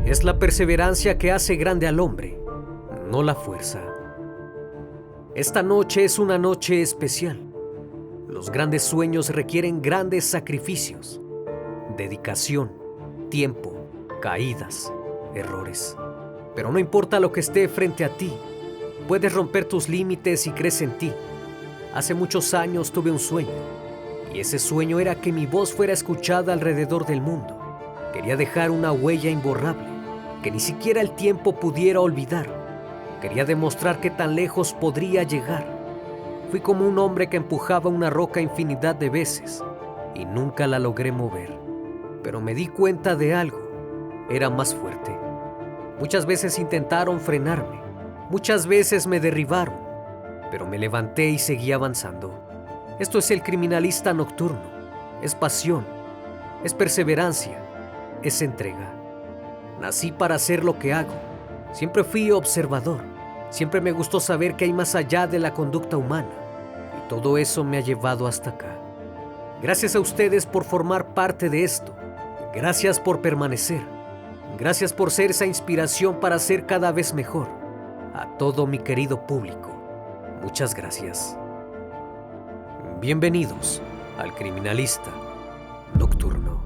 Es la perseverancia que hace grande al hombre, no la fuerza. Esta noche es una noche especial. Los grandes sueños requieren grandes sacrificios, dedicación, tiempo, caídas, errores. Pero no importa lo que esté frente a ti, puedes romper tus límites y crees en ti. Hace muchos años tuve un sueño, y ese sueño era que mi voz fuera escuchada alrededor del mundo. Quería dejar una huella imborrable, que ni siquiera el tiempo pudiera olvidar. Quería demostrar que tan lejos podría llegar. Fui como un hombre que empujaba una roca infinidad de veces y nunca la logré mover. Pero me di cuenta de algo, era más fuerte. Muchas veces intentaron frenarme, muchas veces me derribaron, pero me levanté y seguí avanzando. Esto es el criminalista nocturno, es pasión, es perseverancia, es entrega. Nací para hacer lo que hago. Siempre fui observador. Siempre me gustó saber que hay más allá de la conducta humana. Y todo eso me ha llevado hasta acá. Gracias a ustedes por formar parte de esto. Gracias por permanecer. Gracias por ser esa inspiración para ser cada vez mejor. A todo mi querido público, muchas gracias. Bienvenidos al Criminalista Nocturno.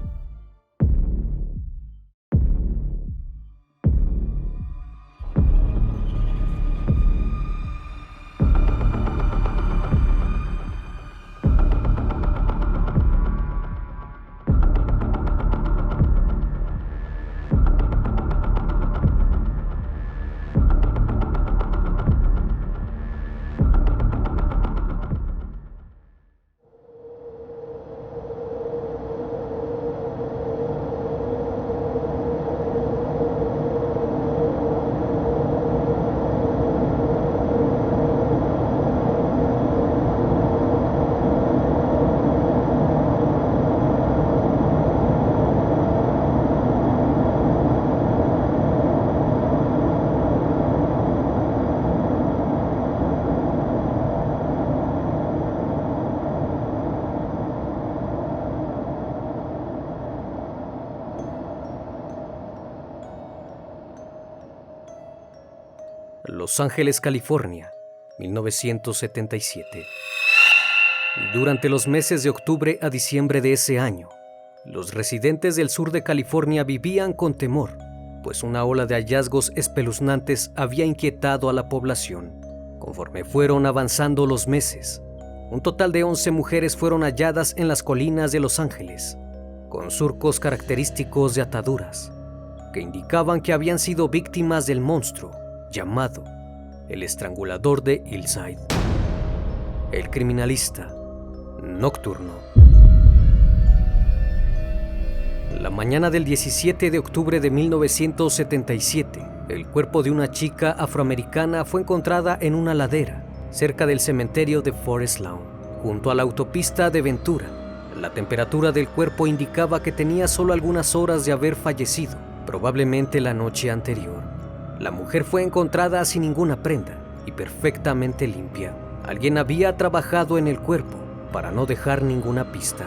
Los Ángeles, California, 1977. Durante los meses de octubre a diciembre de ese año, los residentes del sur de California vivían con temor, pues una ola de hallazgos espeluznantes había inquietado a la población. Conforme fueron avanzando los meses, un total de 11 mujeres fueron halladas en las colinas de Los Ángeles, con surcos característicos de ataduras, que indicaban que habían sido víctimas del monstruo llamado el Estrangulador de Hillside. El Criminalista Nocturno. La mañana del 17 de octubre de 1977, el cuerpo de una chica afroamericana fue encontrada en una ladera cerca del cementerio de Forest Lawn, junto a la autopista de Ventura. La temperatura del cuerpo indicaba que tenía solo algunas horas de haber fallecido, probablemente la noche anterior. La mujer fue encontrada sin ninguna prenda y perfectamente limpia. Alguien había trabajado en el cuerpo para no dejar ninguna pista.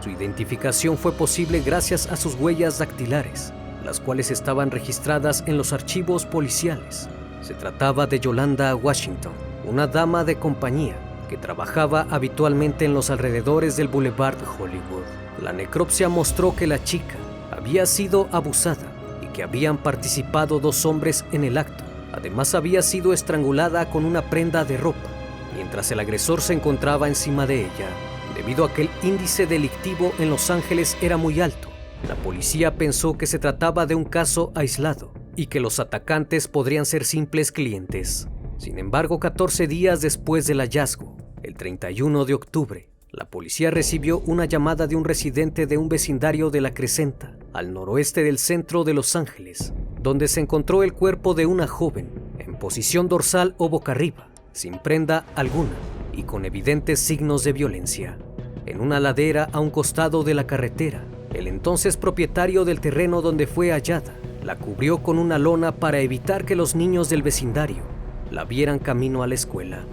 Su identificación fue posible gracias a sus huellas dactilares, las cuales estaban registradas en los archivos policiales. Se trataba de Yolanda Washington, una dama de compañía que trabajaba habitualmente en los alrededores del Boulevard Hollywood. La necropsia mostró que la chica había sido abusada y que habían participado 2 hombres en el acto. Además, había sido estrangulada con una prenda de ropa, mientras el agresor se encontraba encima de ella. Debido a que el índice delictivo en Los Ángeles era muy alto, la policía pensó que se trataba de un caso aislado y que los atacantes podrían ser simples clientes. Sin embargo, 14 días después del hallazgo, el 31 de octubre, la policía recibió una llamada de un residente de un vecindario de La Crescenta, al noroeste del centro de Los Ángeles, donde se encontró el cuerpo de una joven en posición dorsal o boca arriba, sin prenda alguna y con evidentes signos de violencia. En una ladera a un costado de la carretera, el entonces propietario del terreno donde fue hallada la cubrió con una lona para evitar que los niños del vecindario la vieran camino a la escuela.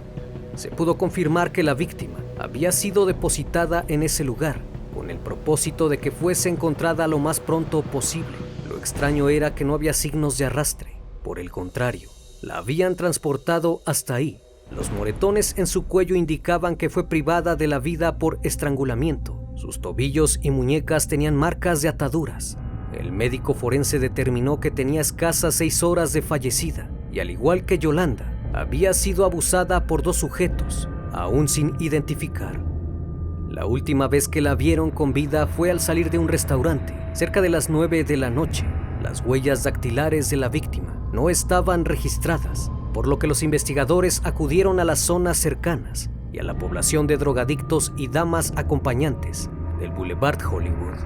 Se pudo confirmar que la víctima había sido depositada en ese lugar con el propósito de que fuese encontrada lo más pronto posible. Lo extraño era que no había signos de arrastre. Por el contrario, la habían transportado hasta ahí. Los moretones en su cuello indicaban que fue privada de la vida por estrangulamiento. Sus tobillos y muñecas tenían marcas de ataduras. El médico forense determinó que tenía escasas 6 horas de fallecida y, al igual que Yolanda, había sido abusada por 2 sujetos, aún sin identificar. La última vez que la vieron con vida fue al salir de un restaurante, cerca de las 9 de la noche. Las huellas dactilares de la víctima no estaban registradas, por lo que los investigadores acudieron a las zonas cercanas y a la población de drogadictos y damas acompañantes del Boulevard Hollywood,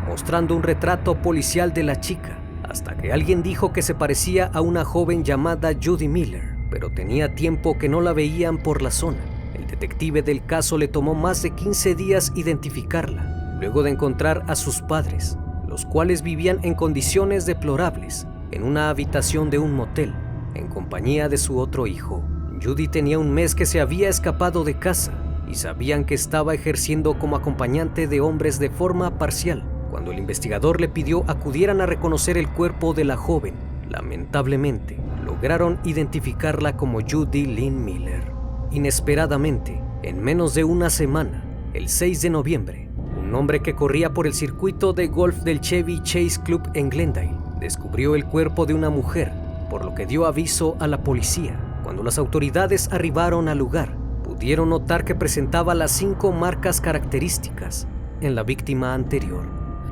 mostrando un retrato policial de la chica, hasta que alguien dijo que se parecía a una joven llamada Judy Miller, pero tenía tiempo que no la veían por la zona. El detective del caso le tomó más de 15 días identificarla, luego de encontrar a sus padres, los cuales vivían en condiciones deplorables en una habitación de un motel, en compañía de su otro hijo. Judy tenía un mes que se había escapado de casa y sabían que estaba ejerciendo como acompañante de hombres de forma parcial. Cuando el investigador le pidió acudieran a reconocer el cuerpo de la joven, lamentablemente lograron identificarla como Judy Lynn Miller. Inesperadamente, en menos de una semana, el 6 de noviembre, un hombre que corría por el circuito de golf del Chevy Chase Club en Glendale descubrió el cuerpo de una mujer, por lo que dio aviso a la policía. Cuando las autoridades arribaron al lugar, pudieron notar que presentaba las 5 marcas características en la víctima anterior.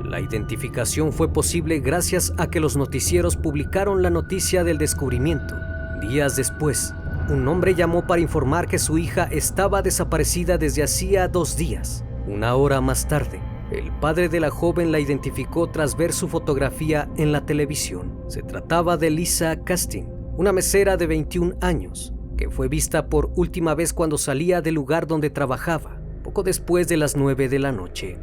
La identificación fue posible gracias a que los noticieros publicaron la noticia del descubrimiento. Días después, un hombre llamó para informar que su hija estaba desaparecida desde hacía 2 días. Una hora más tarde, el padre de la joven la identificó tras ver su fotografía en la televisión. Se trataba de Lisa Castin, una mesera de 21 años, que fue vista por última vez cuando salía del lugar donde trabajaba, poco después de las 9 de la noche.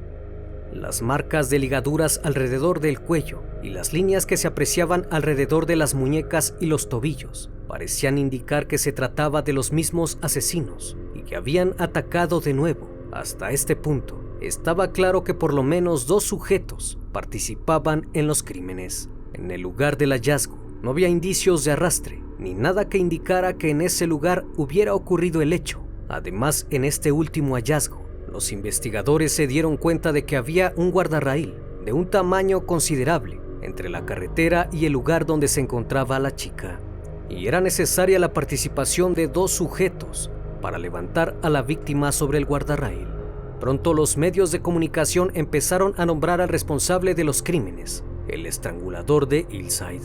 Las marcas de ligaduras alrededor del cuello y las líneas que se apreciaban alrededor de las muñecas y los tobillos parecían indicar que se trataba de los mismos asesinos y que habían atacado de nuevo. Hasta este punto, estaba claro que por lo menos 2 sujetos participaban en los crímenes. En el lugar del hallazgo no había indicios de arrastre, ni nada que indicara que en ese lugar hubiera ocurrido el hecho. Además, en este último hallazgo, los investigadores se dieron cuenta de que había un guardarraíl de un tamaño considerable entre la carretera y el lugar donde se encontraba la chica, y era necesaria la participación de 2 sujetos para levantar a la víctima sobre el guardarraíl. Pronto los medios de comunicación empezaron a nombrar al responsable de los crímenes, el estrangulador de Hillside.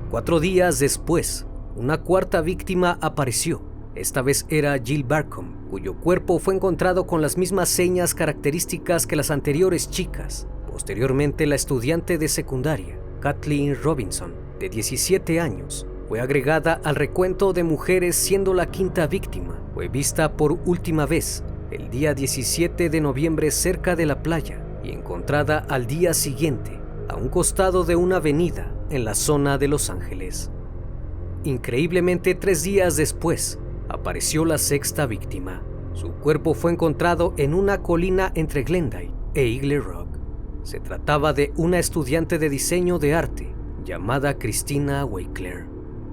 4 días después, una 4ª víctima apareció. Esta vez era Jill Barcombe, cuyo cuerpo fue encontrado con las mismas señas características que las anteriores chicas. Posteriormente, la estudiante de secundaria, Kathleen Robinson, de 17 años, fue agregada al recuento de mujeres, siendo la 5ª víctima. Fue vista por última vez el día 17 de noviembre cerca de la playa y encontrada al día siguiente a un costado de una avenida en la zona de Los Ángeles. Increíblemente, 3 días después, apareció la 6ª víctima. Su cuerpo fue encontrado en una colina entre Glendale e Eagle Rock. Se trataba de una estudiante de diseño de arte llamada Christina Wakeler.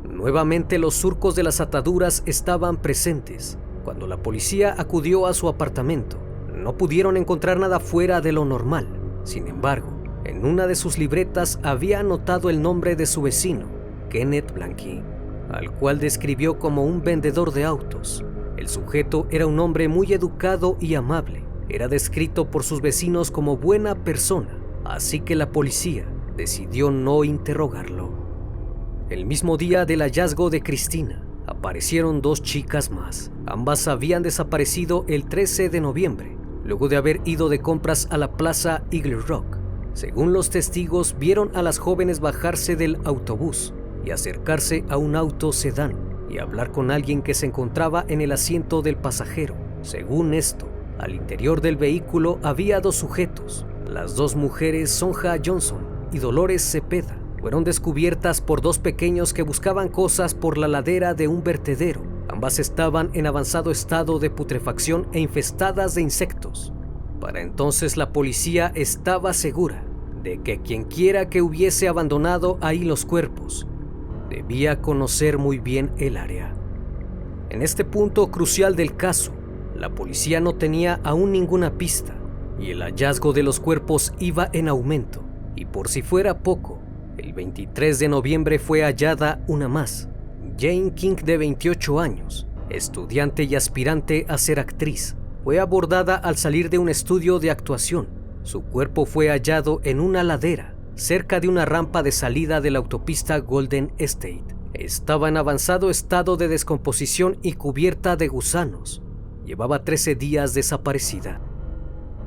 Nuevamente los surcos de las ataduras estaban presentes. Cuando la policía acudió a su apartamento, no pudieron encontrar nada fuera de lo normal. Sin embargo, en una de sus libretas había anotado el nombre de su vecino, Kenneth Blanqui, al cual describió como un vendedor de autos. El sujeto era un hombre muy educado y amable. Era descrito por sus vecinos como buena persona, así que la policía decidió no interrogarlo. El mismo día del hallazgo de Christina, aparecieron 2 chicas más. Ambas habían desaparecido el 13 de noviembre, luego de haber ido de compras a la plaza Eagle Rock. Según los testigos, vieron a las jóvenes bajarse del autobús y acercarse a un auto sedán y hablar con alguien que se encontraba en el asiento del pasajero. Según esto, al interior del vehículo había 2 sujetos. Las 2 mujeres, Sonja Johnson y Dolores Cepeda, fueron descubiertas por 2 pequeños que buscaban cosas por la ladera de un vertedero. Ambas estaban en avanzado estado de putrefacción e infestadas de insectos. Para entonces la policía estaba segura de que quienquiera que hubiese abandonado ahí los cuerpos debía conocer muy bien el área. En este punto crucial del caso, la policía no tenía aún ninguna pista y el hallazgo de los cuerpos iba en aumento. Y por si fuera poco, el 23 de noviembre fue hallada una más, Jane King, de 28 años, estudiante y aspirante a ser actriz. Fue abordada al salir de un estudio de actuación. Su cuerpo fue hallado en una ladera, cerca de una rampa de salida de la autopista Golden State. Estaba en avanzado estado de descomposición y cubierta de gusanos. Llevaba 13 días desaparecida.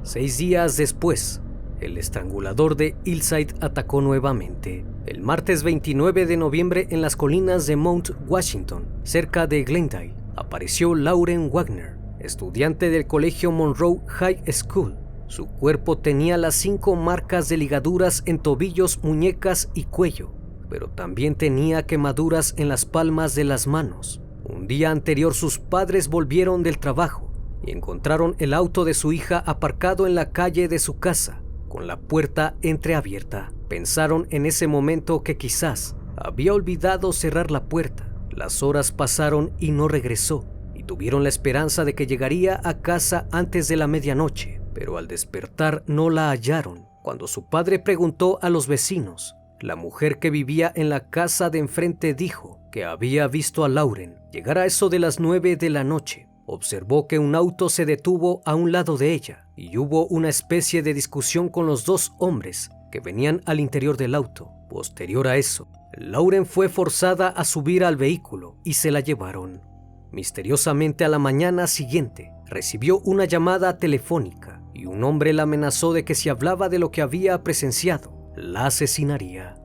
6 días después, el estrangulador de Hillside atacó nuevamente. El martes 29 de noviembre, en las colinas de Mount Washington, cerca de Glendale, apareció Lauren Wagner, estudiante del colegio Monroe High School. Su cuerpo tenía las 5 marcas de ligaduras en tobillos, muñecas y cuello, pero también tenía quemaduras en las palmas de las manos. Un día anterior, sus padres volvieron del trabajo y encontraron el auto de su hija aparcado en la calle de su casa, con la puerta entreabierta. Pensaron en ese momento que quizás había olvidado cerrar la puerta. Las horas pasaron y no regresó, y tuvieron la esperanza de que llegaría a casa antes de la medianoche, pero al despertar no la hallaron. Cuando su padre preguntó a los vecinos, la mujer que vivía en la casa de enfrente dijo que había visto a Lauren llegar a eso de las 9 de la noche. Observó que un auto se detuvo a un lado de ella y hubo una especie de discusión con los 2 hombres que venían al interior del auto. Posterior a eso, Lauren fue forzada a subir al vehículo y se la llevaron. Misteriosamente, a la mañana siguiente, recibió una llamada telefónica y un hombre la amenazó de que si hablaba de lo que había presenciado, la asesinaría.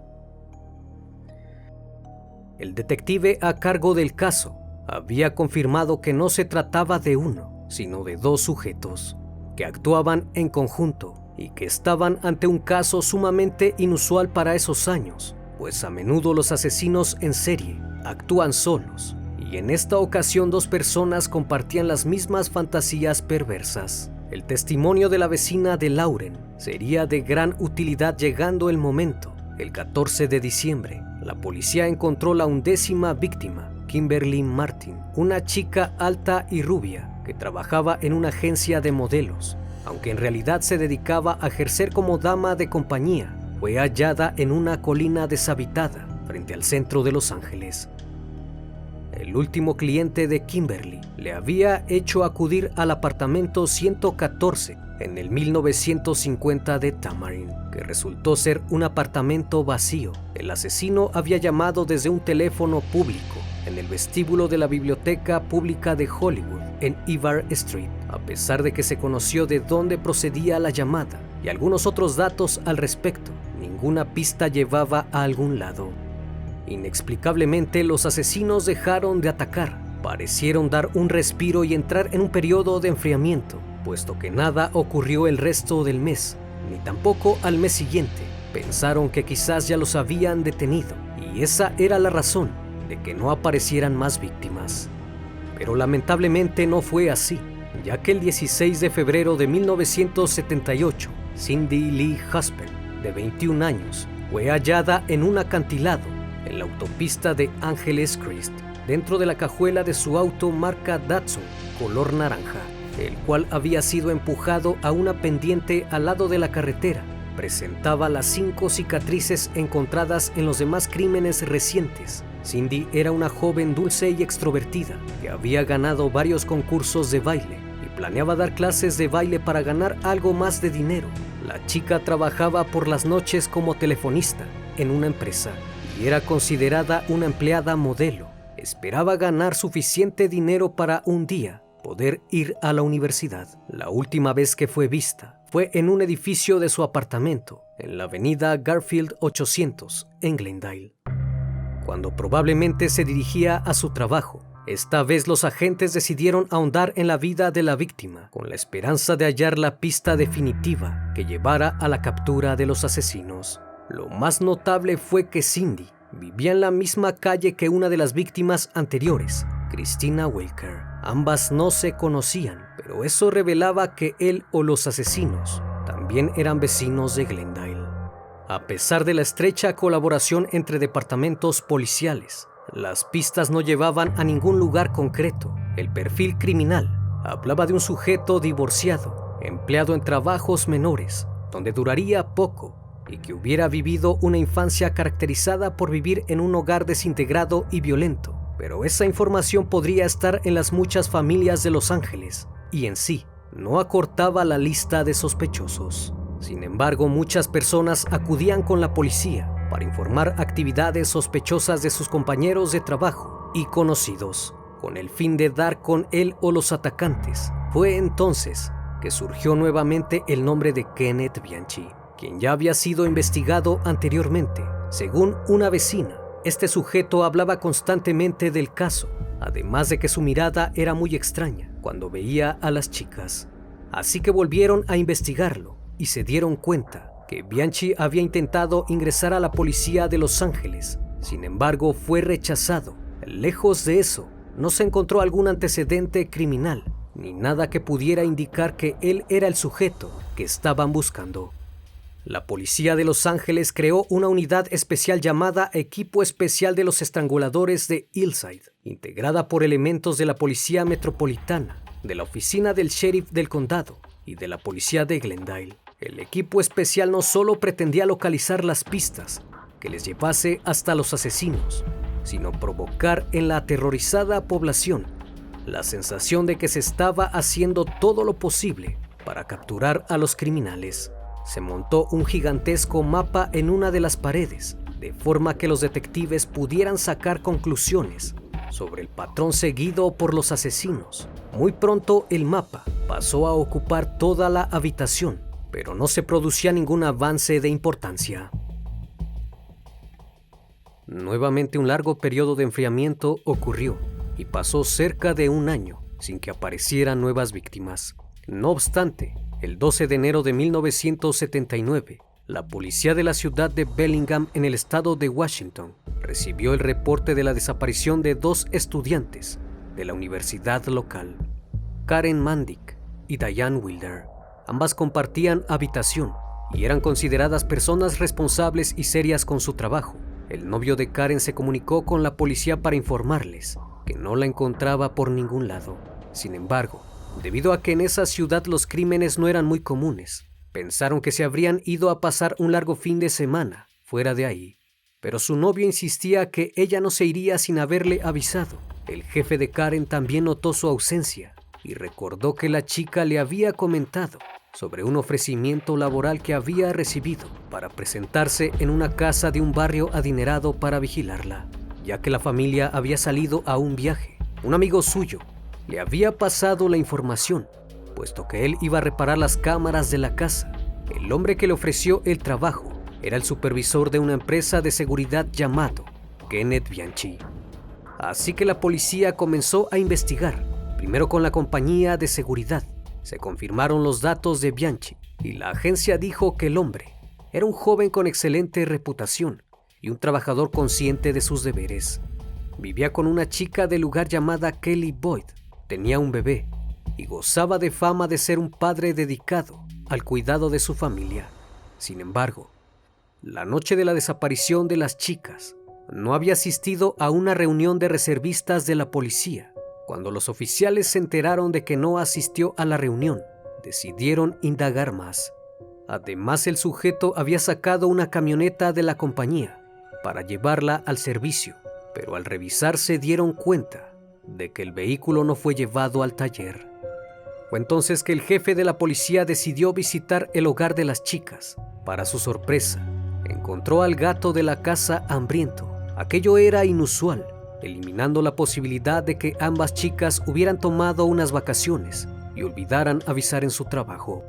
El detective a cargo del caso había confirmado que no se trataba de uno, sino de 2 sujetos, que actuaban en conjunto y que estaban ante un caso sumamente inusual para esos años, pues a menudo los asesinos en serie actúan solos, y en esta ocasión 2 personas compartían las mismas fantasías perversas. El testimonio de la vecina de Lauren sería de gran utilidad llegando el momento. El 14 de diciembre, la policía encontró la 11ª víctima, Kimberly Martin, una chica alta y rubia que trabajaba en una agencia de modelos, aunque en realidad se dedicaba a ejercer como dama de compañía. Fue hallada en una colina deshabitada frente al centro de Los Ángeles. El último cliente de Kimberly le había hecho acudir al apartamento 114 en el 1950 de Tamarin, que resultó ser un apartamento vacío. El asesino había llamado desde un teléfono público en el vestíbulo de la Biblioteca Pública de Hollywood en Ivar Street. A pesar de que se conoció de dónde procedía la llamada y algunos otros datos al respecto, ninguna pista llevaba a algún lado. Inexplicablemente, los asesinos dejaron de atacar. Parecieron dar un respiro y entrar en un periodo de enfriamiento, puesto que nada ocurrió el resto del mes, ni tampoco al mes siguiente. Pensaron que quizás ya los habían detenido, y esa era la razón de que no aparecieran más víctimas. Pero lamentablemente no fue así, ya que el 16 de febrero de 1978, Cindy Lee Husband, de 21 años, fue hallada en un acantilado en la autopista de Angeles Crest, dentro de la cajuela de su auto marca Datsun, color naranja, el cual había sido empujado a una pendiente al lado de la carretera. Presentaba las 5 cicatrices encontradas en los demás crímenes recientes. Cindy era una joven dulce y extrovertida que había ganado varios concursos de baile y planeaba dar clases de baile para ganar algo más de dinero. La chica trabajaba por las noches como telefonista en una empresa y era considerada una empleada modelo. Esperaba ganar suficiente dinero para un día poder ir a la universidad. La última vez que fue vista fue en un edificio de su apartamento en la avenida Garfield 800 en Glendale, cuando probablemente se dirigía a su trabajo. Esta vez los agentes decidieron ahondar en la vida de la víctima con la esperanza de hallar la pista definitiva que llevara a la captura de los asesinos. Lo más notable fue que Cindy vivía en la misma calle que una de las víctimas anteriores, Christina Walker. Ambas no se conocían, pero eso revelaba que él o los asesinos también eran vecinos de Glendale. A pesar de la estrecha colaboración entre departamentos policiales, las pistas no llevaban a ningún lugar concreto. El perfil criminal hablaba de un sujeto divorciado, empleado en trabajos menores, donde duraría poco y que hubiera vivido una infancia caracterizada por vivir en un hogar desintegrado y violento. Pero esa información podría estar en las muchas familias de Los Ángeles y en sí no acortaba la lista de sospechosos. Sin embargo, muchas personas acudían con la policía para informar actividades sospechosas de sus compañeros de trabajo y conocidos, con el fin de dar con él o los atacantes. Fue entonces que surgió nuevamente el nombre de Kenneth Bianchi, quien ya había sido investigado anteriormente. Según una vecina, este sujeto hablaba constantemente del caso, además de que su mirada era muy extraña cuando veía a las chicas. Así que volvieron a investigarlo y se dieron cuenta que Bianchi había intentado ingresar a la policía de Los Ángeles. Sin embargo, fue rechazado. Lejos de eso, no se encontró algún antecedente criminal, ni nada que pudiera indicar que él era el sujeto que estaban buscando. La policía de Los Ángeles creó una unidad especial llamada Equipo Especial de los Estranguladores de Hillside, integrada por elementos de la Policía Metropolitana, de la Oficina del Sheriff del Condado y de la Policía de Glendale. El equipo especial no solo pretendía localizar las pistas que les llevase hasta los asesinos, sino provocar en la aterrorizada población la sensación de que se estaba haciendo todo lo posible para capturar a los criminales. Se montó un gigantesco mapa en una de las paredes, de forma que los detectives pudieran sacar conclusiones sobre el patrón seguido por los asesinos. Muy pronto el mapa pasó a ocupar toda la habitación, pero no se producía ningún avance de importancia. Nuevamente un largo periodo de enfriamiento ocurrió y pasó cerca de un año sin que aparecieran nuevas víctimas. No obstante, el 12 de enero de 1979, la policía de la ciudad de Bellingham, en el estado de Washington, recibió el reporte de la desaparición de 2 estudiantes de la universidad local, Karen Mandic y Diane Wilder. Ambas compartían habitación y eran consideradas personas responsables y serias con su trabajo. El novio de Karen se comunicó con la policía para informarles que no la encontraba por ningún lado. Sin embargo, debido a que en esa ciudad los crímenes no eran muy comunes, pensaron que se habrían ido a pasar un largo fin de semana fuera de ahí. Pero su novio insistía que ella no se iría sin haberle avisado. El jefe de Karen también notó su ausencia y recordó que la chica le había comentado sobre un ofrecimiento laboral que había recibido para presentarse en una casa de un barrio adinerado para vigilarla, ya que la familia había salido a un viaje. Un amigo suyo le había pasado la información, puesto que él iba a reparar las cámaras de la casa. El hombre que le ofreció el trabajo era el supervisor de una empresa de seguridad llamado Kenneth Bianchi. Así que la policía comenzó a investigar, primero con la compañía de seguridad. Se confirmaron los datos de Bianchi y la agencia dijo que el hombre era un joven con excelente reputación y un trabajador consciente de sus deberes. Vivía con una chica del lugar llamada Kelly Boyd, tenía un bebé y gozaba de fama de ser un padre dedicado al cuidado de su familia. Sin embargo, la noche de la desaparición de las chicas, no había asistido a una reunión de reservistas de la policía. Cuando los oficiales se enteraron de que no asistió a la reunión, decidieron indagar más. Además, el sujeto había sacado una camioneta de la compañía para llevarla al servicio, pero al revisar se dieron cuenta de que el vehículo no fue llevado al taller. Fue entonces que el jefe de la policía decidió visitar el hogar de las chicas. Para su sorpresa, encontró al gato de la casa hambriento. Aquello era inusual, eliminando la posibilidad de que ambas chicas hubieran tomado unas vacaciones y olvidaran avisar en su trabajo.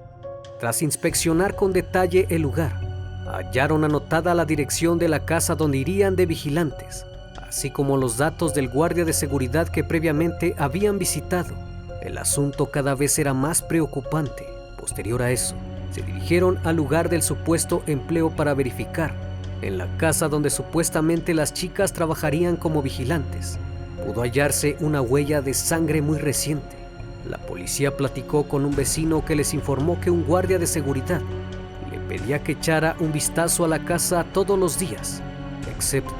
Tras inspeccionar con detalle el lugar, hallaron anotada la dirección de la casa donde irían de vigilantes, así como los datos del guardia de seguridad que previamente habían visitado. El asunto cada vez era más preocupante. Posterior a eso, se dirigieron al lugar del supuesto empleo para verificar. En la casa donde supuestamente las chicas trabajarían como vigilantes, pudo hallarse una huella de sangre muy reciente. La policía platicó con un vecino que les informó que un guardia de seguridad le pedía que echara un vistazo a la casa todos los días, excepto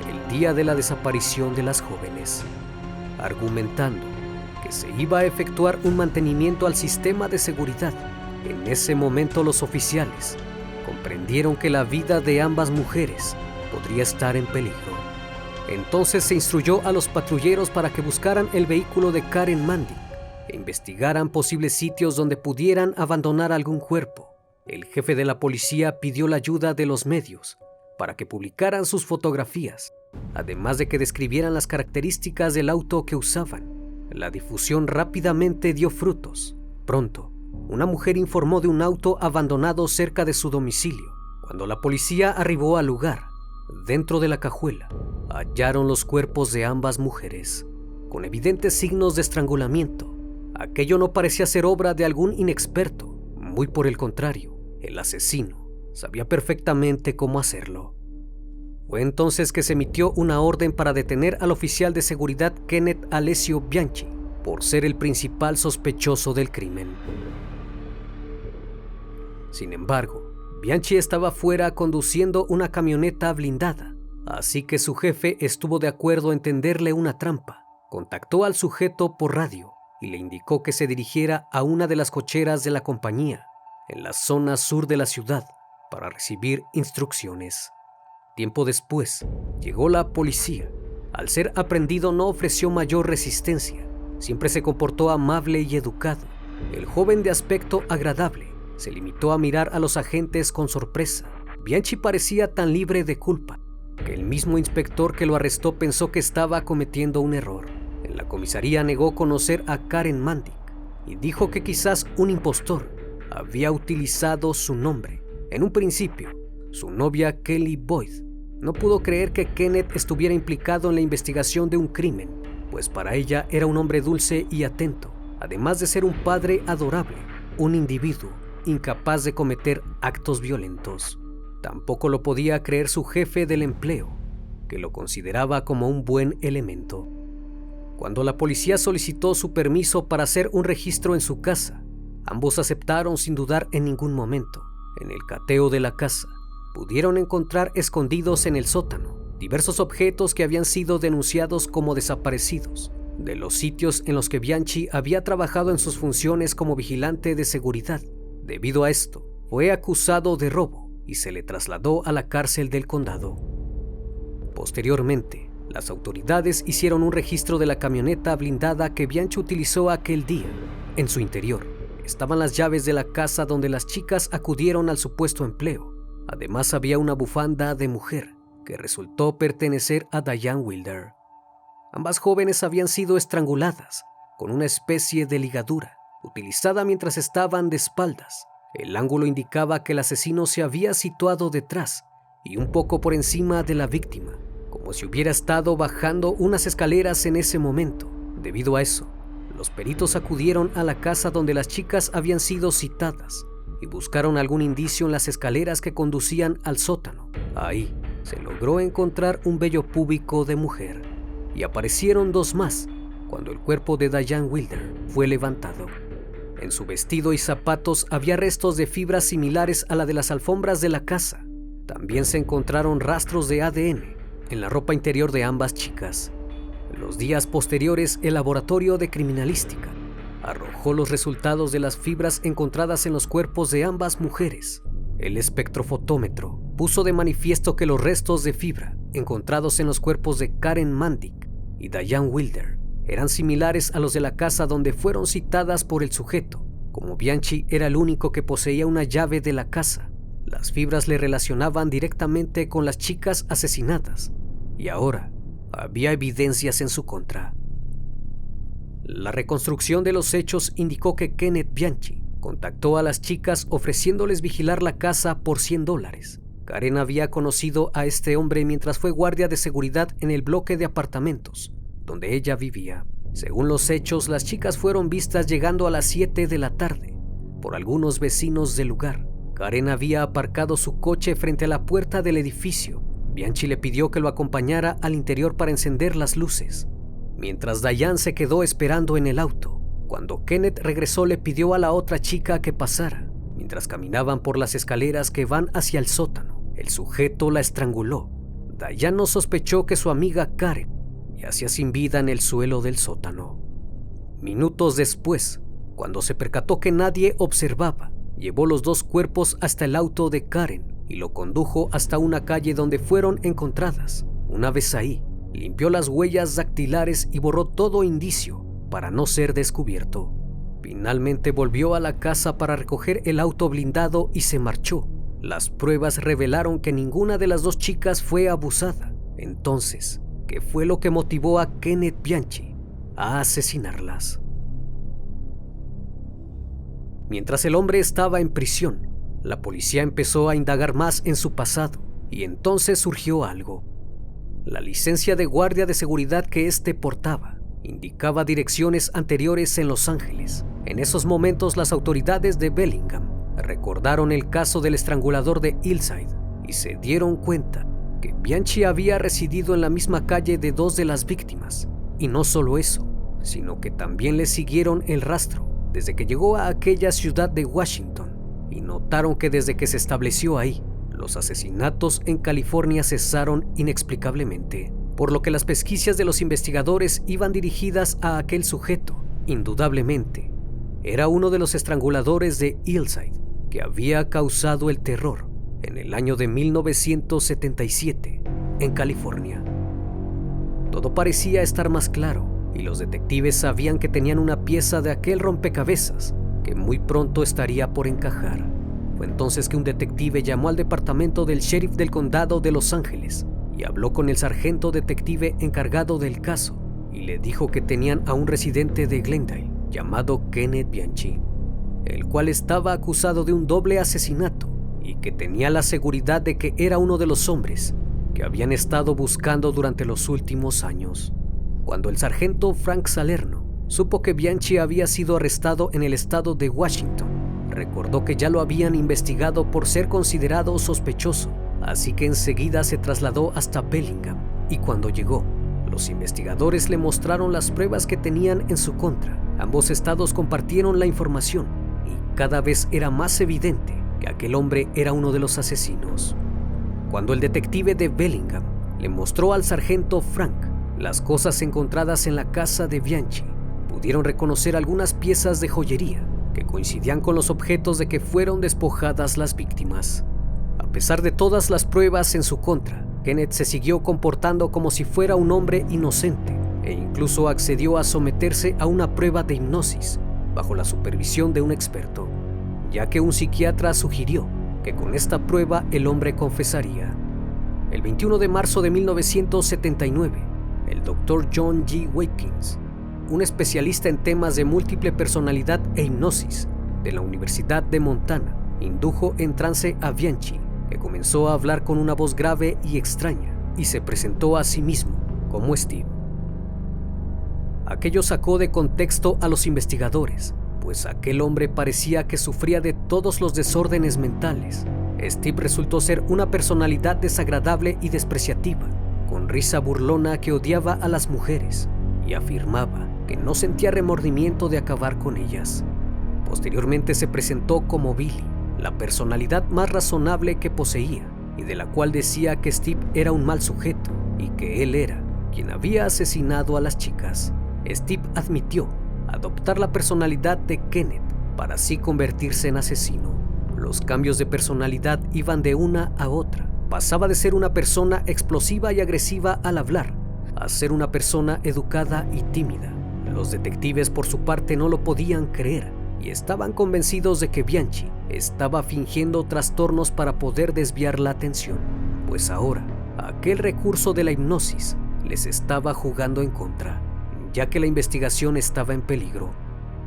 el día de la desaparición de las jóvenes, argumentando que se iba a efectuar un mantenimiento al sistema de seguridad. En ese momento los oficiales comprendieron que la vida de ambas mujeres podría estar en peligro. Entonces se instruyó a los patrulleros para que buscaran el vehículo de Karen Mandic e investigaran posibles sitios donde pudieran abandonar algún cuerpo. El jefe de la policía pidió la ayuda de los medios para que publicaran sus fotografías, además de que describieran las características del auto que usaban. La difusión rápidamente dio frutos. Pronto, una mujer informó de un auto abandonado cerca de su domicilio. Cuando la policía arribó al lugar, dentro de la cajuela, hallaron los cuerpos de ambas mujeres, con evidentes signos de estrangulamiento. Aquello no parecía ser obra de algún inexperto, muy por el contrario, el asesino sabía perfectamente cómo hacerlo. Fue entonces que se emitió una orden para detener al oficial de seguridad Kenneth Alessio Bianchi por ser el principal sospechoso del crimen. Sin embargo, Bianchi estaba fuera conduciendo una camioneta blindada, así que su jefe estuvo de acuerdo en tenderle una trampa. Contactó al sujeto por radio y le indicó que se dirigiera a una de las cocheras de la compañía, en la zona sur de la ciudad, para recibir instrucciones. Tiempo después, llegó la policía. Al ser aprehendido no ofreció mayor resistencia. Siempre se comportó amable y educado. El joven de aspecto agradable se limitó a mirar a los agentes con sorpresa. Bianchi parecía tan libre de culpa que el mismo inspector que lo arrestó pensó que estaba cometiendo un error. En la comisaría negó conocer a Karen Mandic y dijo que quizás un impostor había utilizado su nombre. En un principio, su novia Kelly Boyd no pudo creer que Kenneth estuviera implicado en la investigación de un crimen, pues para ella era un hombre dulce y atento, además de ser un padre adorable, un individuo incapaz de cometer actos violentos. Tampoco lo podía creer su jefe del empleo, que lo consideraba como un buen elemento. Cuando la policía solicitó su permiso para hacer un registro en su casa, ambos aceptaron sin dudar en ningún momento. En el cateo de la casa, pudieron encontrar escondidos en el sótano diversos objetos que habían sido denunciados como desaparecidos de los sitios en los que Bianchi había trabajado en sus funciones como vigilante de seguridad. Debido a esto, fue acusado de robo y se le trasladó a la cárcel del condado. Posteriormente, las autoridades hicieron un registro de la camioneta blindada que Bianchi utilizó aquel día. En su interior estaban las llaves de la casa donde las chicas acudieron al supuesto empleo. Además, había una bufanda de mujer que resultó pertenecer a Diane Wilder. Ambas jóvenes habían sido estranguladas con una especie de ligadura utilizada mientras estaban de espaldas. El ángulo indicaba que el asesino se había situado detrás y un poco por encima de la víctima, como si hubiera estado bajando unas escaleras en ese momento. Debido a eso, los peritos acudieron a la casa donde las chicas habían sido citadas y buscaron algún indicio en las escaleras que conducían al sótano. Ahí se logró encontrar un vello púbico de mujer y aparecieron dos más cuando el cuerpo de Diane Wilder fue levantado. En su vestido y zapatos había restos de fibras similares a la de las alfombras de la casa. También se encontraron rastros de ADN en la ropa interior de ambas chicas. En los días posteriores, el laboratorio de criminalística arrojó los resultados de las fibras encontradas en los cuerpos de ambas mujeres. El espectrofotómetro puso de manifiesto que los restos de fibra encontrados en los cuerpos de Karen Mandic y Diane Wilder eran similares a los de la casa donde fueron citadas por el sujeto. Como Bianchi era el único que poseía una llave de la casa, las fibras le relacionaban directamente con las chicas asesinadas y ahora había evidencias en su contra. La reconstrucción de los hechos indicó que Kenneth Bianchi contactó a las chicas ofreciéndoles vigilar la casa por $100. Karen había conocido a este hombre mientras fue guardia de seguridad en el bloque de apartamentos donde ella vivía. Según los hechos, las chicas fueron vistas llegando a las 7 de la tarde por algunos vecinos del lugar. Karen había aparcado su coche frente a la puerta del edificio. Bianchi le pidió que lo acompañara al interior para encender las luces, mientras Diane se quedó esperando en el auto. Cuando Kenneth regresó, le pidió a la otra chica que pasara, Mientras caminaban por las escaleras que van hacia el sótano, el sujeto la estranguló. Diane sospechó que su amiga Karen yacía sin vida en el suelo del sótano. Minutos después, cuando se percató que nadie observaba, llevó los dos cuerpos hasta el auto de Karen y lo condujo hasta una calle donde fueron encontradas. Una vez ahí, limpió las huellas dactilares y borró todo indicio para no ser descubierto. Finalmente volvió a la casa para recoger el auto blindado y se marchó. Las pruebas revelaron que ninguna de las dos chicas fue abusada. Entonces, ¿qué fue lo que motivó a Kenneth Bianchi a asesinarlas? Mientras el hombre estaba en prisión, la policía empezó a indagar más en su pasado y entonces surgió algo. La licencia de guardia de seguridad que éste portaba indicaba direcciones anteriores en Los Ángeles. En esos momentos, las autoridades de Bellingham recordaron el caso del estrangulador de Hillside y se dieron cuenta que Bianchi había residido en la misma calle de dos de las víctimas. Y no solo eso, sino que también le siguieron el rastro desde que llegó a aquella ciudad de Washington y notaron que desde que se estableció ahí, los asesinatos en California cesaron inexplicablemente, por lo que las pesquisas de los investigadores iban dirigidas a aquel sujeto. Indudablemente, era uno de los estranguladores de Hillside que había causado el terror en el año de 1977 en California. Todo parecía estar más claro y los detectives sabían que tenían una pieza de aquel rompecabezas que muy pronto estaría por encajar. Fue entonces que un detective llamó al departamento del sheriff del condado de Los Ángeles y habló con el sargento detective encargado del caso y le dijo que tenían a un residente de Glendale llamado Kenneth Bianchi, el cual estaba acusado de un doble asesinato y que tenía la seguridad de que era uno de los hombres que habían estado buscando durante los últimos años. Cuando el sargento Frank Salerno supo que Bianchi había sido arrestado en el estado de Washington, recordó que ya lo habían investigado por ser considerado sospechoso, así que enseguida se trasladó hasta Bellingham y cuando llegó, los investigadores le mostraron las pruebas que tenían en su contra. Ambos estados compartieron la información y cada vez era más evidente que aquel hombre era uno de los asesinos. Cuando el detective de Bellingham le mostró al sargento Frank las cosas encontradas en la casa de Bianchi, pudieron reconocer algunas piezas de joyería que coincidían con los objetos de que fueron despojadas las víctimas. A pesar de todas las pruebas en su contra, Kenneth se siguió comportando como si fuera un hombre inocente e incluso accedió a someterse a una prueba de hipnosis bajo la supervisión de un experto, ya que un psiquiatra sugirió que con esta prueba el hombre confesaría. El 21 de marzo de 1979, el Dr. John G. Watkins, un especialista en temas de múltiple personalidad e hipnosis de la Universidad de Montana, indujo en trance a Bianchi, que comenzó a hablar con una voz grave y extraña y se presentó a sí mismo como Steve. Aquello sacó de contexto a los investigadores, pues aquel hombre parecía que sufría de todos los desórdenes mentales. Steve resultó ser una personalidad desagradable y despreciativa, con risa burlona que odiaba a las mujeres y afirmaba que no sentía remordimiento de acabar con ellas. Posteriormente se presentó como Billy, la personalidad más razonable que poseía y de la cual decía que Steve era un mal sujeto y que él era quien había asesinado a las chicas. Steve admitió adoptar la personalidad de Kenneth para así convertirse en asesino. Los cambios de personalidad iban de una a otra. Pasaba de ser una persona explosiva y agresiva al hablar a ser una persona educada y tímida. Los detectives por su parte no lo podían creer y estaban convencidos de que Bianchi estaba fingiendo trastornos para poder desviar la atención, pues ahora aquel recurso de la hipnosis les estaba jugando en contra, ya que la investigación estaba en peligro.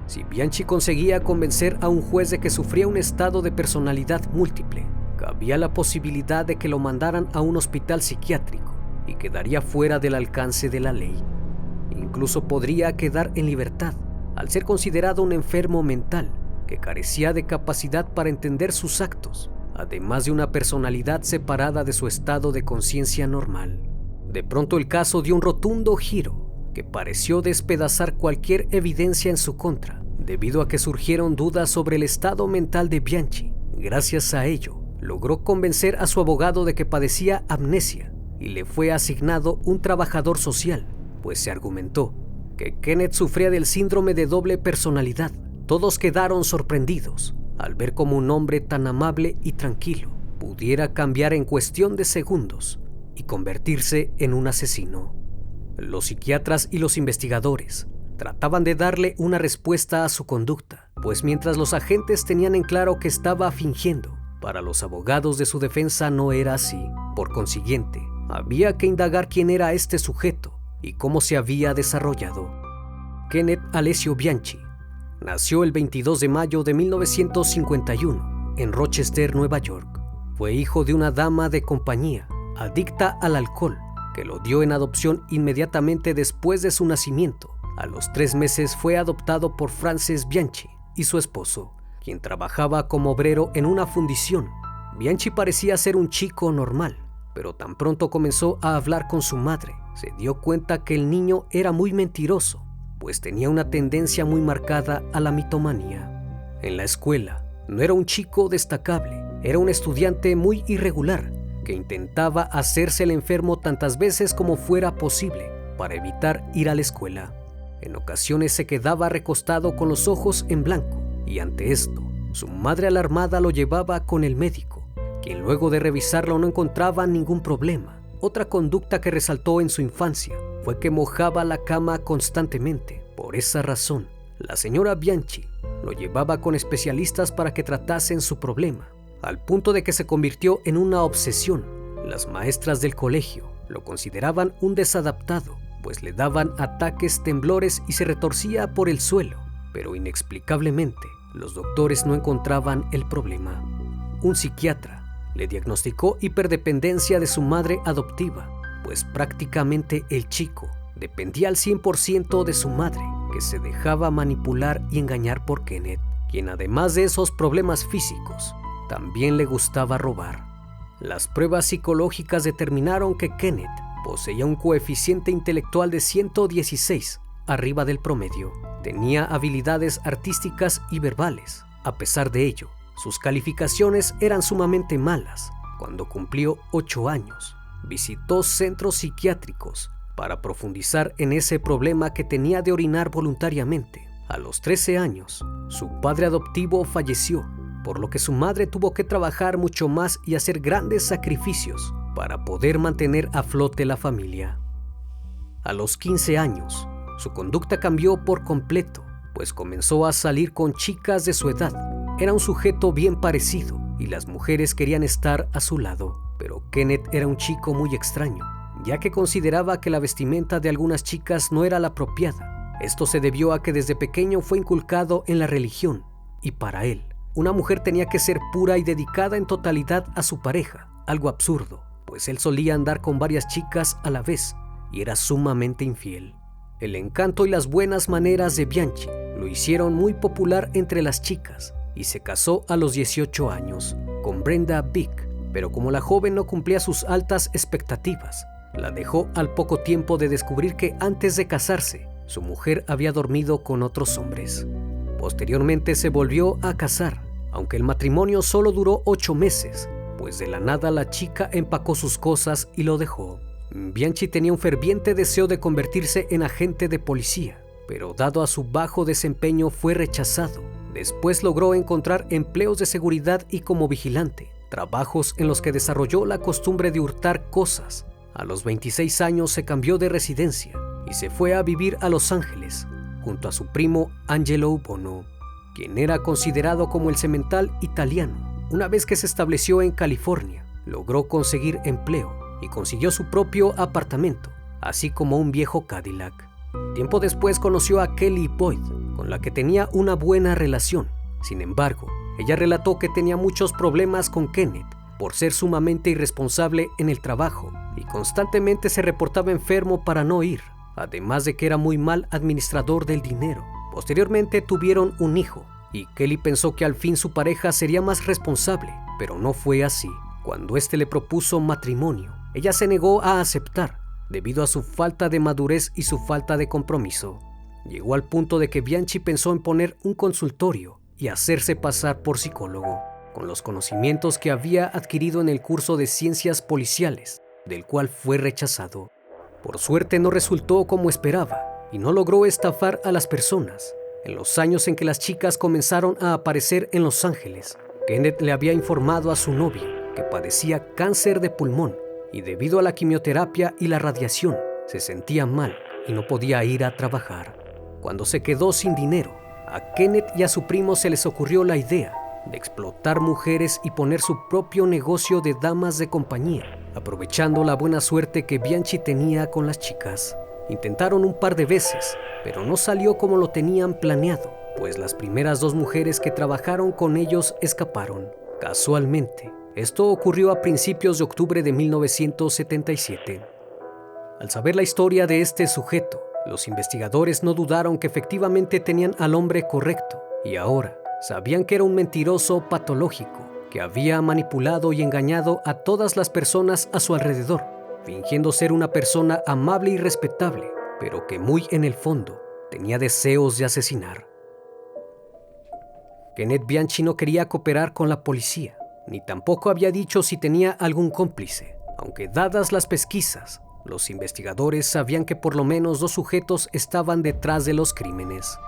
Si Bianchi conseguía convencer a un juez de que sufría un estado de personalidad múltiple, cabía la posibilidad de que lo mandaran a un hospital psiquiátrico y quedaría fuera del alcance de la ley. Incluso podría quedar en libertad al ser considerado un enfermo mental que carecía de capacidad para entender sus actos, además de una personalidad separada de su estado de conciencia normal. De pronto el caso dio un rotundo giro que pareció despedazar cualquier evidencia en su contra, debido a que surgieron dudas sobre el estado mental de Bianchi Gracias a ello, logró convencer a su abogado de que padecía amnesia y le fue asignado un trabajador social, pues se argumentó que Kenneth sufría del síndrome de doble personalidad. Todos quedaron sorprendidos al ver cómo un hombre tan amable y tranquilo pudiera cambiar en cuestión de segundos y convertirse en un asesino. Los psiquiatras y los investigadores trataban de darle una respuesta a su conducta, pues mientras los agentes tenían en claro que estaba fingiendo, para los abogados de su defensa no era así. Por consiguiente, había que indagar quién era este sujeto y cómo se había desarrollado. Kenneth Alessio Bianchi nació el 22 de mayo de 1951 en Rochester, Nueva York. Fue hijo de una dama de compañía adicta al alcohol que lo dio en adopción inmediatamente después de su nacimiento. A los 3 meses fue adoptado por Frances Bianchi y su esposo, quien trabajaba como obrero en una fundición. Bianchi parecía ser un chico normal, pero tan pronto comenzó a hablar con su madre, se dio cuenta que el niño era muy mentiroso, pues tenía una tendencia muy marcada a la mitomanía. En la escuela, no era un chico destacable, era un estudiante muy irregular que intentaba hacerse el enfermo tantas veces como fuera posible para evitar ir a la escuela. En ocasiones se quedaba recostado con los ojos en blanco y ante esto, su madre alarmada lo llevaba con el médico, quien luego de revisarlo no encontraba ningún problema. Otra conducta que resaltó en su infancia fue que mojaba la cama constantemente. Por esa razón, la señora Bianchi lo llevaba con especialistas para que tratasen su problema, al punto de que se convirtió en una obsesión. Las maestras del colegio lo consideraban un desadaptado, pues le daban ataques temblores y se retorcía por el suelo, pero inexplicablemente los doctores no encontraban el problema. Un psiquiatra le diagnosticó hiperdependencia de su madre adoptiva, pues prácticamente el chico dependía al 100% de su madre, que se dejaba manipular y engañar por Kenneth, quien además de esos problemas físicos, también le gustaba robar. Las pruebas psicológicas determinaron que Kenneth poseía un coeficiente intelectual de 116, arriba del promedio. Tenía habilidades artísticas y verbales. A pesar de ello, sus calificaciones eran sumamente malas. Cuando cumplió 8 años, visitó centros psiquiátricos para profundizar en ese problema que tenía de orinar voluntariamente. A los 13 años, su padre adoptivo falleció, por lo que su madre tuvo que trabajar mucho más y hacer grandes sacrificios para poder mantener a flote la familia. A los 15 años, su conducta cambió por completo, pues comenzó a salir con chicas de su edad. Era un sujeto bien parecido y las mujeres querían estar a su lado, pero Kenneth era un chico muy extraño, ya que consideraba que la vestimenta de algunas chicas no era la apropiada. Esto se debió a que desde pequeño fue inculcado en la religión, y para él, una mujer tenía que ser pura y dedicada en totalidad a su pareja, algo absurdo, pues él solía andar con varias chicas a la vez y era sumamente infiel. El encanto y las buenas maneras de Bianchi lo hicieron muy popular entre las chicas y se casó a los 18 años con Brenda Vick, pero como la joven no cumplía sus altas expectativas, la dejó al poco tiempo de descubrir que antes de casarse, su mujer había dormido con otros hombres. Posteriormente se volvió a casar, aunque el matrimonio solo duró 8 meses, pues de la nada la chica empacó sus cosas y lo dejó. Bianchi tenía un ferviente deseo de convertirse en agente de policía, pero dado a su bajo desempeño fue rechazado. Después logró encontrar empleos de seguridad y como vigilante, trabajos en los que desarrolló la costumbre de hurtar cosas. A los 26 años se cambió de residencia y se fue a vivir a Los Ángeles, junto a su primo Angelo Bono, quien era considerado como el semental italiano. Una vez que se estableció en California, logró conseguir empleo y consiguió su propio apartamento, así como un viejo Cadillac. Tiempo después conoció a Kelly Boyd, con la que tenía una buena relación. Sin embargo, ella relató que tenía muchos problemas con Kenneth por ser sumamente irresponsable en el trabajo y constantemente se reportaba enfermo para no ir, además de que era muy mal administrador del dinero. Posteriormente tuvieron un hijo y Kelly pensó que al fin su pareja sería más responsable, pero no fue así. Cuando éste le propuso matrimonio, ella se negó a aceptar debido a su falta de madurez y su falta de compromiso. Llegó al punto de que Bianchi pensó en poner un consultorio y hacerse pasar por psicólogo. con los conocimientos que había adquirido en el curso de ciencias policiales, del cual fue rechazado. Por suerte no resultó como esperaba y no logró estafar a las personas. En los años en que las chicas comenzaron a aparecer en Los Ángeles, Kenneth le había informado a su novia que padecía cáncer de pulmón y debido a la quimioterapia y la radiación se sentía mal y no podía ir a trabajar. Cuando se quedó sin dinero, a Kenneth y a su primo se les ocurrió la idea de explotar mujeres y poner su propio negocio de damas de compañía, aprovechando la buena suerte que Bianchi tenía con las chicas. Intentaron un par de veces, pero no salió como lo tenían planeado, pues las primeras 2 mujeres que trabajaron con ellos escaparon. Casualmente, esto ocurrió a principios de octubre de 1977. Al saber la historia de este sujeto, los investigadores no dudaron que efectivamente tenían al hombre correcto y ahora sabían que era un mentiroso patológico que había manipulado y engañado a todas las personas a su alrededor, fingiendo ser una persona amable y respetable, pero que muy en el fondo tenía deseos de asesinar. Kenneth Bianchi no quería cooperar con la policía, ni tampoco había dicho si tenía algún cómplice, aunque dadas las pesquisas, los investigadores sabían que por lo menos 2 sujetos estaban detrás de los crímenes.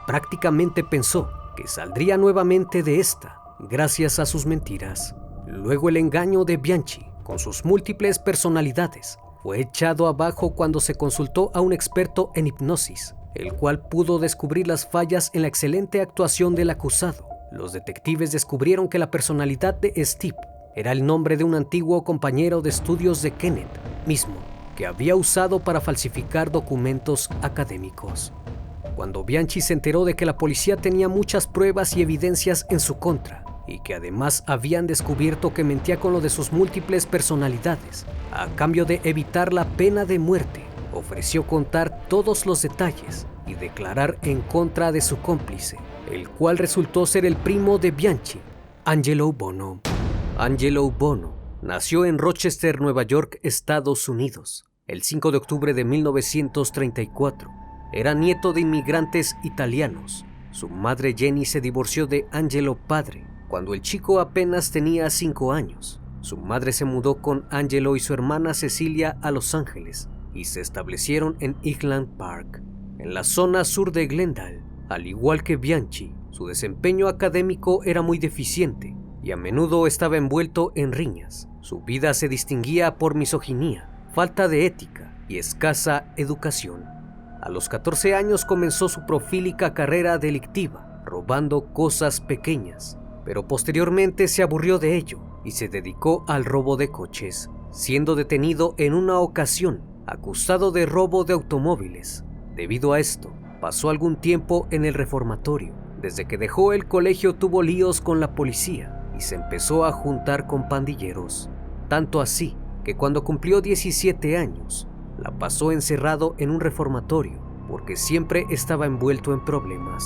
Prácticamente pensó que saldría nuevamente de esta, gracias a sus mentiras. Luego el engaño de Bianchi, con sus múltiples personalidades, fue echado abajo cuando se consultó a un experto en hipnosis, el cual pudo descubrir las fallas en la excelente actuación del acusado. Los detectives descubrieron que la personalidad de Steve era el nombre de un antiguo compañero de estudios de Kenneth, mismo que había usado para falsificar documentos académicos. Cuando Bianchi se enteró de que la policía tenía muchas pruebas y evidencias en su contra, y que además habían descubierto que mentía con lo de sus múltiples personalidades, a cambio de evitar la pena de muerte, ofreció contar todos los detalles y declarar en contra de su cómplice, el cual resultó ser el primo de Bianchi, Angelo Bono. Angelo Bono nació en Rochester, Nueva York, Estados Unidos, el 5 de octubre de 1934. Era nieto de inmigrantes italianos. Su madre Jenny se divorció de Angelo padre cuando el chico apenas tenía 5 años. Su madre se mudó con Angelo y su hermana Cecilia a Los Ángeles y se establecieron en Highland Park, en la zona sur de Glendale. Al igual que Bianchi, su desempeño académico era muy deficiente y a menudo estaba envuelto en riñas. Su vida se distinguía por misoginia, falta de ética y escasa educación. A los 14 años comenzó su profílica carrera delictiva, robando cosas pequeñas, pero posteriormente se aburrió de ello y se dedicó al robo de coches, siendo detenido en una ocasión, acusado de robo de automóviles. Debido a esto, pasó algún tiempo en el reformatorio. Desde que dejó el colegio tuvo líos con la policía y se empezó a juntar con pandilleros. Tanto así que cuando cumplió 17 años, la pasó encerrado en un reformatorio porque siempre estaba envuelto en problemas.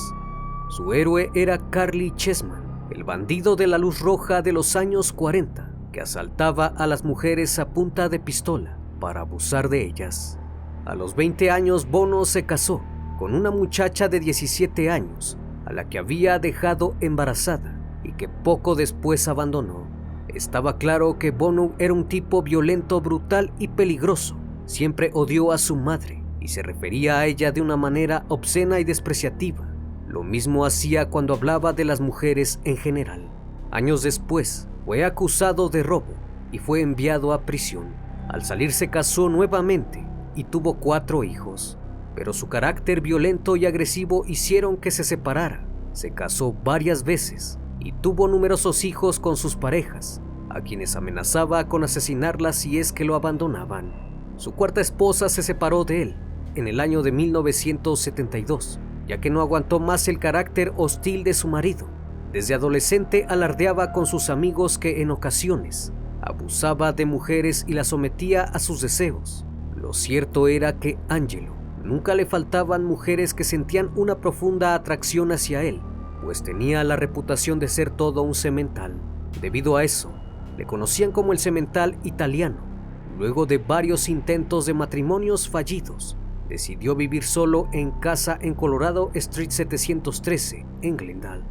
Su héroe era Carly Chessman, el bandido de la luz roja de los años 40 que asaltaba a las mujeres a punta de pistola para abusar de ellas. A los 20 años Bono se casó con una muchacha de 17 años a la que había dejado embarazada y que poco después abandonó. Estaba claro que Bono era un tipo violento, brutal y peligroso. Siempre odió a su madre y se refería a ella de una manera obscena y despreciativa. Lo mismo hacía cuando hablaba de las mujeres en general. Años después, fue acusado de robo y fue enviado a prisión. Al salir se casó nuevamente y tuvo 4 hijos, pero su carácter violento y agresivo hicieron que se separara. Se casó varias veces y tuvo numerosos hijos con sus parejas, a quienes amenazaba con asesinarlas si es que lo abandonaban. Su 4ª esposa se separó de él en el año de 1972, ya que no aguantó más el carácter hostil de su marido. Desde adolescente alardeaba con sus amigos que en ocasiones abusaba de mujeres y las sometía a sus deseos. Lo cierto era que Angelo nunca le faltaban mujeres que sentían una profunda atracción hacia él, pues tenía la reputación de ser todo un semental. Debido a eso, le conocían como el semental italiano. Luego de varios intentos de matrimonios fallidos, decidió vivir solo en casa en Colorado Street 713, en Glendale.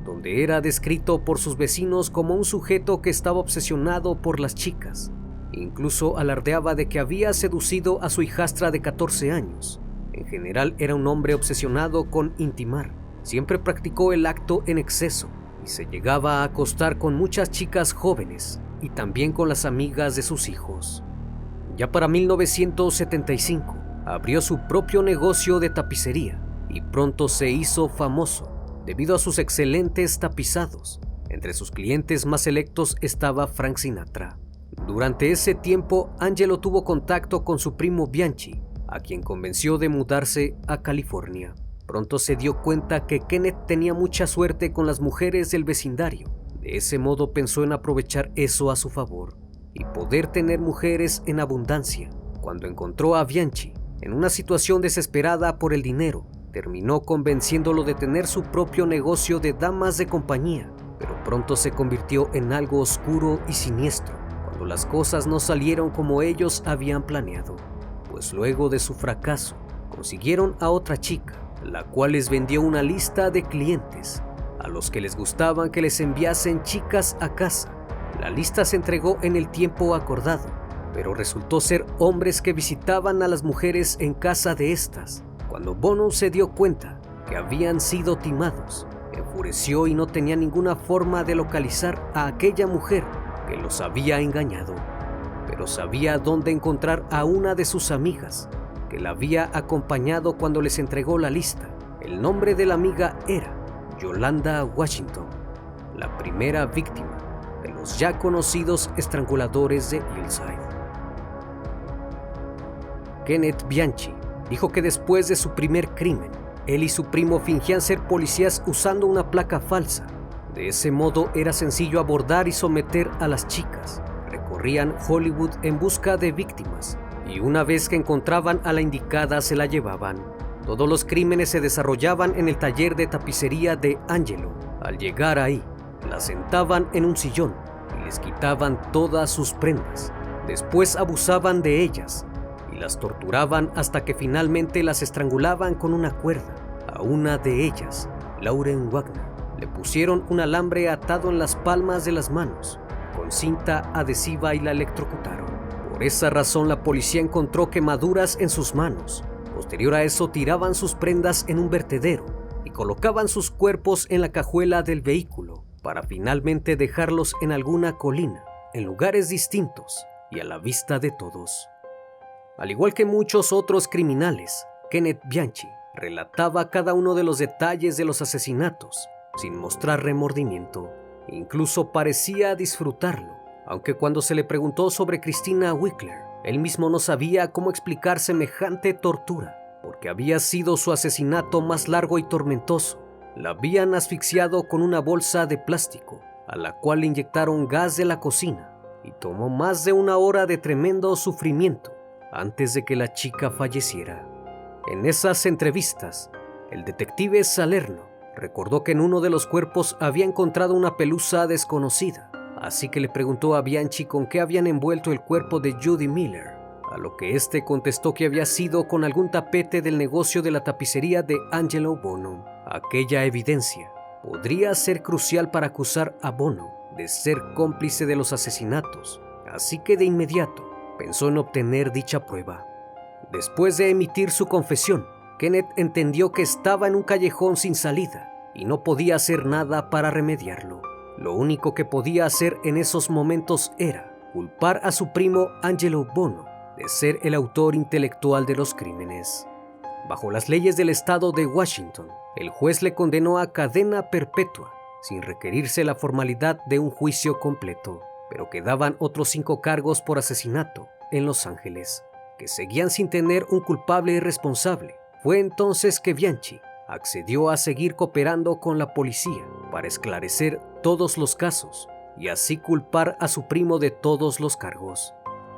donde era descrito por sus vecinos como un sujeto que estaba obsesionado por las chicas. Incluso alardeaba de que había seducido a su hijastra de 14 años. En general era un hombre obsesionado con intimar. Siempre practicó el acto en exceso y se llegaba a acostar con muchas chicas jóvenes y también con las amigas de sus hijos. Ya para 1975 abrió su propio negocio de tapicería y pronto se hizo famoso debido a sus excelentes tapizados. Entre sus clientes más selectos estaba Frank Sinatra. Durante ese tiempo, Angelo tuvo contacto con su primo Bianchi, a quien convenció de mudarse a California. Pronto se dio cuenta que Kenneth tenía mucha suerte con las mujeres del vecindario. De ese modo pensó en aprovechar eso a su favor y poder tener mujeres en abundancia. Cuando encontró a Bianchi en una situación desesperada por el dinero, terminó convenciéndolo de tener su propio negocio de damas de compañía, pero pronto se convirtió en algo oscuro y siniestro cuando las cosas no salieron como ellos habían planeado, pues luego de su fracaso consiguieron a otra chica, la cual les vendió una lista de clientes a los que les gustaban que les enviasen chicas a casa. La lista se entregó en el tiempo acordado, pero resultó ser hombres que visitaban a las mujeres en casa de estas. Cuando Bono se dio cuenta que habían sido timados, enfureció y no tenía ninguna forma de localizar a aquella mujer que los había engañado, pero sabía dónde encontrar a una de sus amigas que la había acompañado cuando les entregó la lista. El nombre de la amiga era Yolanda Washington, la primera víctima de los ya conocidos estranguladores de Hillside. Kenneth Bianchi dijo que después de su primer crimen, él y su primo fingían ser policías usando una placa falsa. De ese modo era sencillo abordar y someter a las chicas. Recorrían Hollywood en busca de víctimas y una vez que encontraban a la indicada se la llevaban. Todos los crímenes se desarrollaban en el taller de tapicería de Angelo. Al llegar ahí, la sentaban en un sillón y les quitaban todas sus prendas. Después abusaban de ellas y las torturaban hasta que finalmente las estrangulaban con una cuerda. A una de ellas, Lauren Wagner, le pusieron un alambre atado en las palmas de las manos con cinta adhesiva y la electrocutaron. Por esa razón la policía encontró quemaduras en sus manos. Posterior a eso tiraban sus prendas en un vertedero y colocaban sus cuerpos en la cajuela del vehículo para finalmente dejarlos en alguna colina, en lugares distintos y a la vista de todos. Al igual que muchos otros criminales, Kenneth Bianchi relataba cada uno de los detalles de los asesinatos sin mostrar remordimiento. Incluso parecía disfrutarlo, aunque cuando se le preguntó sobre Christina Wickler, él mismo no sabía cómo explicar semejante tortura, porque había sido su asesinato más largo y tormentoso. La habían asfixiado con una bolsa de plástico, a la cual le inyectaron gas de la cocina, y tomó más de una hora de tremendo sufrimiento antes de que la chica falleciera. En esas entrevistas, el detective Salerno recordó que en uno de los cuerpos había encontrado una pelusa desconocida, así que le preguntó a Bianchi con qué habían envuelto el cuerpo de Judy Miller, a lo que este contestó que había sido con algún tapete del negocio de la tapicería de Angelo Bono. Aquella evidencia podría ser crucial para acusar a Bono de ser cómplice de los asesinatos, así que de inmediato pensó en obtener dicha prueba. Después de emitir su confesión, Kenneth entendió que estaba en un callejón sin salida y no podía hacer nada para remediarlo. Lo único que podía hacer en esos momentos era culpar a su primo Angelo Bono de ser el autor intelectual de los crímenes. Bajo las leyes del estado de Washington, el juez le condenó a cadena perpetua, sin requerirse la formalidad de un juicio completo, pero quedaban otros 5 cargos por asesinato en Los Ángeles, que seguían sin tener un culpable responsable. Fue entonces que Bianchi accedió a seguir cooperando con la policía para esclarecer todos los casos y así culpar a su primo de todos los cargos.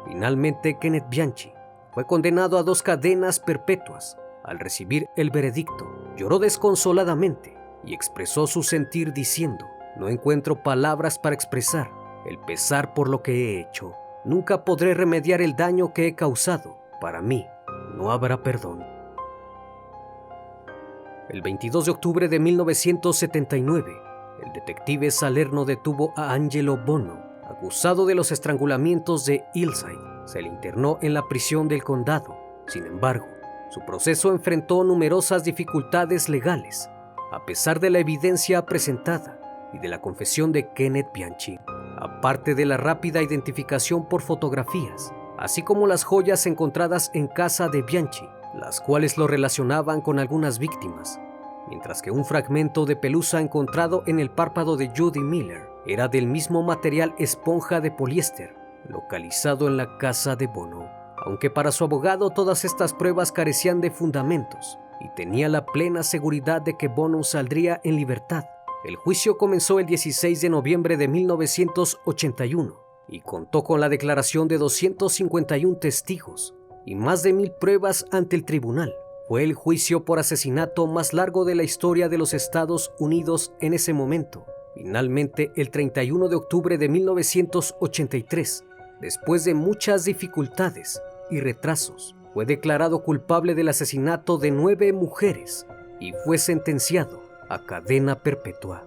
Finalmente, Kenneth Bianchi fue condenado a 2 cadenas perpetuas. Al recibir el veredicto, lloró desconsoladamente y expresó su sentir diciendo: «No encuentro palabras para expresar el pesar por lo que he hecho. Nunca podré remediar el daño que he causado. Para mí, no habrá perdón». El 22 de octubre de 1979, el detective Salerno detuvo a Angelo Bono, acusado de los estrangulamientos de Hillside. Se le internó en la prisión del condado. Sin embargo, su proceso enfrentó numerosas dificultades legales, a pesar de la evidencia presentada y de la confesión de Kenneth Bianchi, aparte de la rápida identificación por fotografías, así como las joyas encontradas en casa de Bianchi, las cuales lo relacionaban con algunas víctimas, mientras que un fragmento de pelusa encontrado en el párpado de Judy Miller era del mismo material esponja de poliéster, localizado en la casa de Bono. Aunque para su abogado todas estas pruebas carecían de fundamentos y tenía la plena seguridad de que Bono saldría en libertad, el juicio comenzó el 16 de noviembre de 1981 y contó con la declaración de 251 testigos y más de 1000 pruebas ante el tribunal. Fue el juicio por asesinato más largo de la historia de los Estados Unidos en ese momento. Finalmente, el 31 de octubre de 1983, después de muchas dificultades y retrasos, fue declarado culpable del asesinato de 9 mujeres y fue sentenciado a cadena perpetua.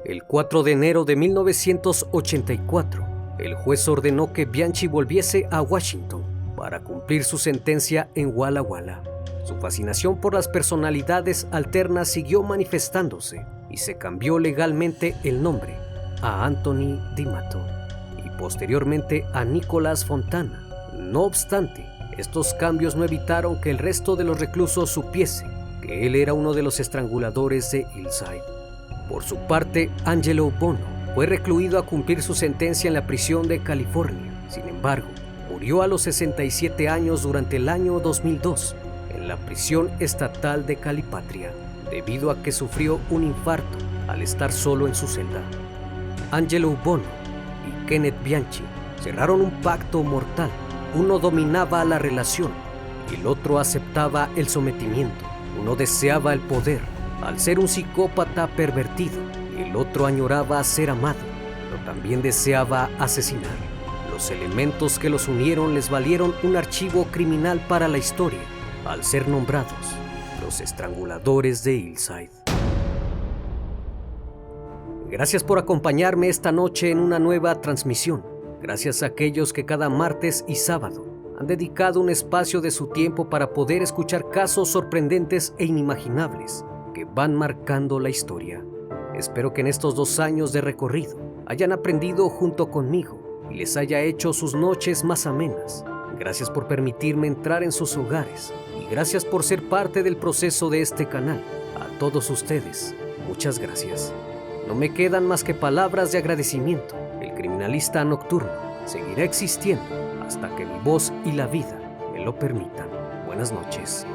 El 4 de enero de 1984, el juez ordenó que Bianchi volviese a Washington para cumplir su sentencia en Walla Walla. Su fascinación por las personalidades alternas siguió manifestándose y se cambió legalmente el nombre a Anthony D'Amato y posteriormente a Nicholas Fontana. No obstante, estos cambios no evitaron que el resto de los reclusos supiese que él era uno de los estranguladores de Hillside. Por su parte, Angelo Bono fue recluido a cumplir su sentencia en la prisión de California. Sin embargo, murió a los 67 años durante el año 2002 en la prisión estatal de Calipatria, debido a que sufrió un infarto al estar solo en su celda. Angelo Bono y Kenneth Bianchi cerraron un pacto mortal. Uno dominaba la relación y el otro aceptaba el sometimiento. Uno deseaba el poder al ser un psicópata pervertido y el otro añoraba ser amado, pero también deseaba asesinar. Los elementos que los unieron les valieron un archivo criminal para la historia, al ser nombrados los estranguladores de Hillside. Gracias por acompañarme esta noche en una nueva transmisión. Gracias a aquellos que cada martes y sábado han dedicado un espacio de su tiempo para poder escuchar casos sorprendentes e inimaginables que van marcando la historia. Espero que en estos 2 años de recorrido hayan aprendido junto conmigo y les haya hecho sus noches más amenas. Gracias por permitirme entrar en sus hogares y gracias por ser parte del proceso de este canal. A todos ustedes, muchas gracias. No me quedan más que palabras de agradecimiento. El criminalista nocturno seguirá existiendo hasta que mi voz y la vida me lo permitan. Buenas noches.